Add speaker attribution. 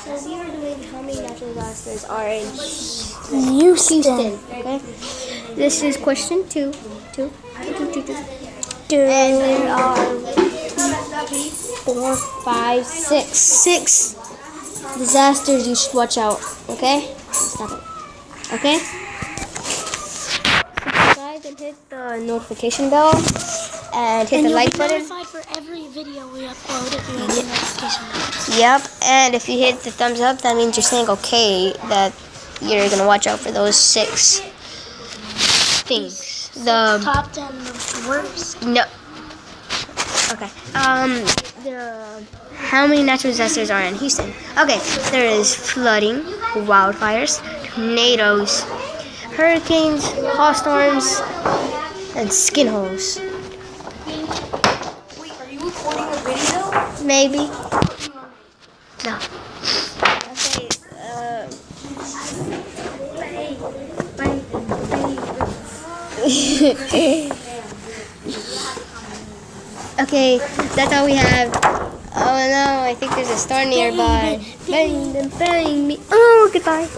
Speaker 1: So we are doing how many natural disasters are in
Speaker 2: Houston.
Speaker 1: Okay. This is question two. And there are 4, 5, 6. 6 disasters you should watch out. Okay? Stop it. Okay? Subscribe and hit the notification bell. And hit the like button.
Speaker 2: Notified for every video we upload if you hit the notification bell.
Speaker 1: Yep, and if you hit the thumbs up, that means you're saying okay, that you're gonna watch out for those 6 things. The
Speaker 2: Top 10 the worst.
Speaker 1: no. Okay. How many natural disasters are in Houston? Okay, there is flooding, wildfires, tornadoes, hurricanes, hail storms, and skin holes.
Speaker 2: Wait, are you recording a video?
Speaker 1: Maybe. No. Okay. Okay, that's all we have. Oh no, I think there's a star nearby. Bang me. Oh, goodbye.